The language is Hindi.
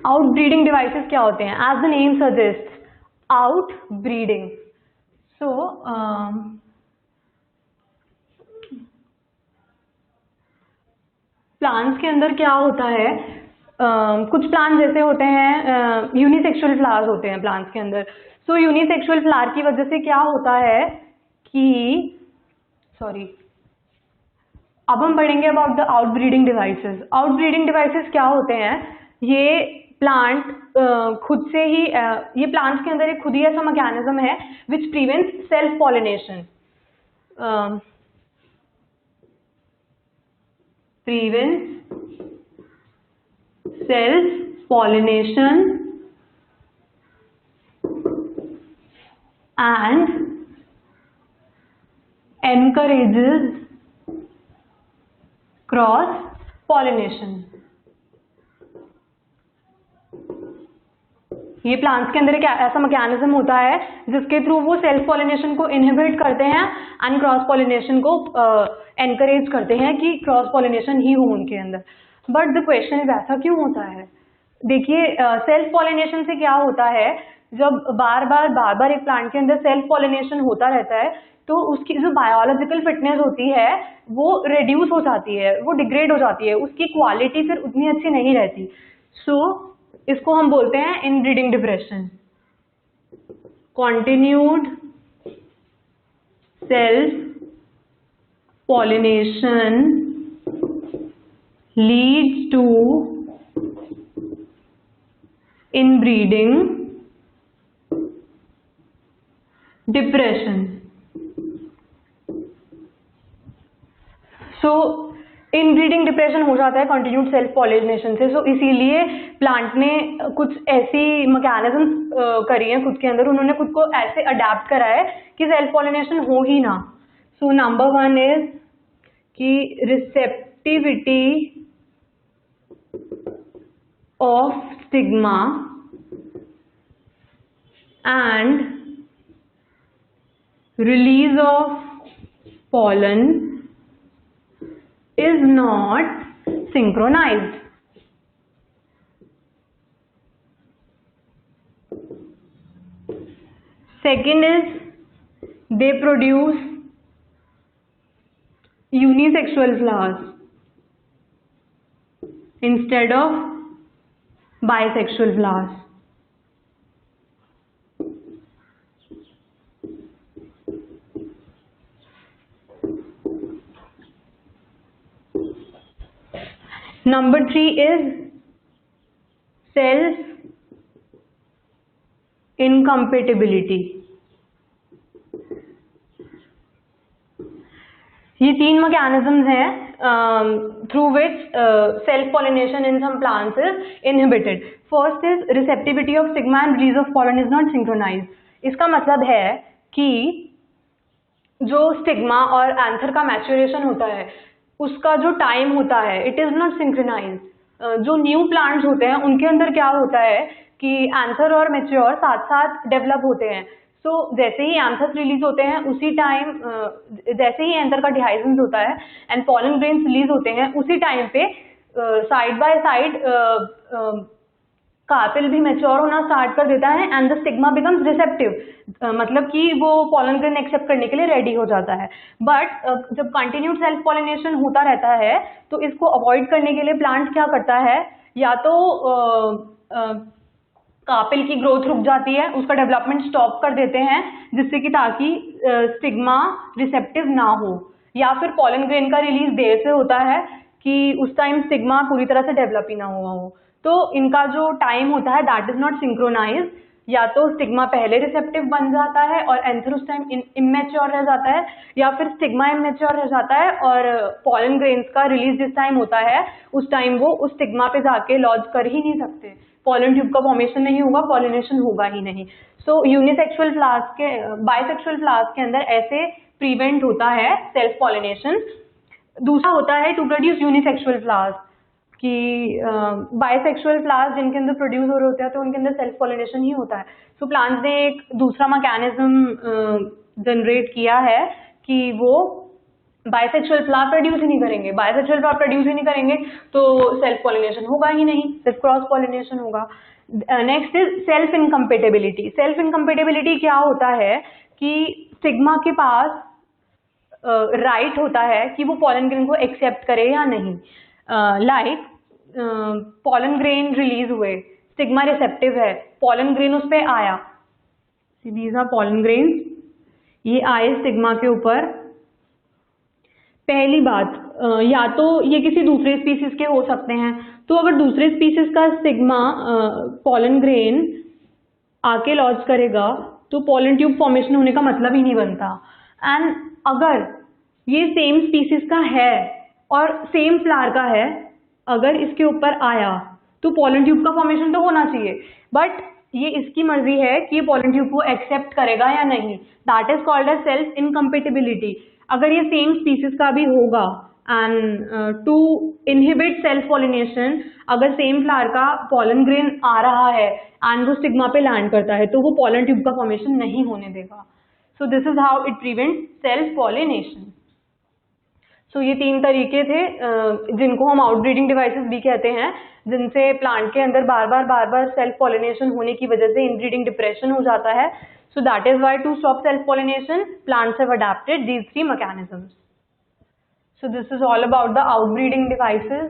आउट ब्रीडिंग डिवाइसेस क्या होते हैं? As the name suggest, outbreeding. So plants के अंदर क्या होता है, कुछ प्लांट्स जैसे होते हैं यूनिसेक्सुअल फ्लावर्स होते हैं प्लांट्स के अंदर. सो यूनिसेक्सुअल फ्लावर की वजह से क्या होता है कि अब हम पढ़ेंगे about the outbreeding devices. Outbreeding devices क्या होते हैं? ये प्लांट खुद से ही ये प्लांट्स के अंदर एक खुद ही ऐसा मैकेनिज्म है which prevents self pollination. prevents self pollination and encourages cross pollination. ये प्लांट्स के अंदर एक ऐसा मैकेनिज्म होता है जिसके थ्रू वो सेल्फ पॉलिनेशन को इनहिबिट करते हैं एंड क्रॉस पॉलिनेशन को एनकरेज करते हैं कि क्रॉस पॉलिनेशन ही हो उनके अंदर. बट द क्वेश्चन इज ऐसा क्यों होता है? देखिए सेल्फ पॉलिनेशन से क्या होता है, जब बार बार एक प्लांट के अंदर सेल्फ पॉलिनेशन होता रहता है तो उसकी जो बायोलॉजिकल फिटनेस होती है वो रिड्यूस हो जाती है, वो डिग्रेड हो जाती है, उसकी क्वालिटी फिर उतनी अच्छी नहीं रहती. सो इसको हम बोलते हैं inbreeding depression. Continued self pollination leads to inbreeding depression. So inbreeding depression हो जाता है कंटिन्यूड सेल्फ पॉलिनेशन से. सो इसीलिए प्लांट ने कुछ ऐसी मैकेनिज्म्स करी हैं खुद के अंदर, उन्होंने खुद को ऐसे अडेप्ट करा है कि सेल्फ पॉलिनेशन हो ही ना. सो नंबर 1 इज कि receptivity of stigma and release of pollen is not synchronized. Second is they produce unisexual flowers instead of bisexual flowers. Number 3 is self incompatibility. ये 3 मैकेनिज्म्स हैं through which self pollination in some plants is inhibited. First is receptivity of stigma and release of pollen is not synchronized. इसका मतलब है कि जो स्टिग्मा और एंथर का मैच्योरेशन होता है उसका जो टाइम होता है इट इज नॉट सिंक्रोनाइज. जो न्यू प्लांट्स होते हैं उनके अंदर क्या होता है कि एंथर और मैच्योर साथ साथ डेवलप होते हैं. सो जैसे ही एंथर्स रिलीज होते हैं उसी टाइम जैसे ही एंथर का डिहाइजेंस होता है एंड पॉलन ग्रेन्स रिलीज होते हैं उसी टाइम पे साइड बाय साइड कार्पेल भी मैच्योर होना स्टार्ट कर देता है and the stigma becomes receptive. मतलब कि वो पॉलन ग्रेन एक्सेप्ट करने के लिए रेडी हो जाता है. बट जब कंटिन्यूड सेल्फ पॉलिनेशन होता रहता है तो इसको अवॉइड करने के लिए प्लांट क्या करता है, या तो कार्पेल की ग्रोथ रुक जाती है, उसका डेवलपमेंट स्टॉप कर देते हैं जिससे कि ताकि स्टिग्मा रिसेप्टिव ना हो, या फिर पॉलन ग्रेन का रिलीज देर से होता है कि उस टाइम स्टिग्मा पूरी तरह से डेवलप ही ना हुआ हो. तो इनका जो टाइम होता है दैट इज नॉट सिंक्रोनाइज. या तो स्टिग्मा पहले रिसेप्टिव बन जाता है और एंथर उस टाइम इमेच्योर रह जाता है, या फिर स्टिग्मा इमेच्योर रह जाता है और पॉलन ग्रेन्स का रिलीज जिस टाइम होता है उस टाइम वो उस स्टिग्मा पे जाके लॉज कर ही नहीं सकते, पॉलन ट्यूब का फॉर्मेशन नहीं होगा, पॉलिनेशन होगा ही नहीं. सो यूनिसेक्सुअल फ्लावर्स के बाइसेक्सुअल फ्लावर्स के अंदर ऐसे प्रिवेंट होता है सेल्फ पॉलिनेशन. दूसरा होता है टू प्रोड्यूस यूनिसेक्सुअल फ्लावर्स, कि बाइसेक्सुअल फ्लावर्स जिनके अंदर प्रोड्यूस हो रहे होते हैं तो उनके अंदर सेल्फ पॉलिनेशन ही होता है. सो प्लांट्स ने एक दूसरा मैकेनिज्म जनरेट किया है कि वो बाइसेक्सुअल फ्लावर प्रोड्यूस ही नहीं करेंगे, बाइसेक्सुअल फ्लावर प्रोड्यूस ही नहीं करेंगे तो सेल्फ पॉलिनेशन होगा ही नहीं, सिर्फ क्रॉस पॉलिनेशन होगा। Next is self incompatibility. Self incompatibility क्या होता है कि स्टिग्मा के पास राइट होता है कि वो पॉलन ग्रेन को एक्सेप्ट करे या नहीं। लाइक पॉलन ग्रेन रिलीज हुए, स्टिग्मा रिसेप्टिव है, पॉलन ग्रेन उस पर आया, दीज आर पॉलन ग्रेन्स, ये आए स्टिग्मा के ऊपर। पहली बात, या तो ये किसी दूसरे स्पीसीज के हो सकते हैं, तो अगर दूसरे स्पीसीज का स्टिग्मा पॉलन ग्रेन आके लॉन्च करेगा तो पॉलन ट्यूब फॉर्मेशन होने का मतलब ही नहीं बनता। एंड अगर ये सेम स्पीसीज का है और सेम फ्लावर का है, अगर इसके ऊपर आया तो पॉलन ट्यूब का फॉर्मेशन तो होना चाहिए, बट ये इसकी मर्जी है कि ये पॉलन ट्यूब को एक्सेप्ट करेगा या नहीं। That is called as self incompatibility. अगर ये सेम स्पीसीज का भी होगा and to inhibit self pollination, अगर सेम फ्लावर का पॉलन ग्रेन आ रहा है एंड वो स्टिग्मा पे लैंड करता है तो वो पॉलन ट्यूब का फॉर्मेशन नहीं होने देगा। So this is how it prevent self pollination. So ये तीन तरीके थे जिनको हम आउटब्रीडिंग डिवाइसेस भी कहते हैं, जिनसे प्लांट के अंदर बार बार सेल्फ पॉलिनेशन होने की वजह से इनब्रीडिंग डिप्रेशन हो जाता है। So that is why to stop self-pollination, plants have adapted these three mechanisms. So this is all about the outbreeding devices.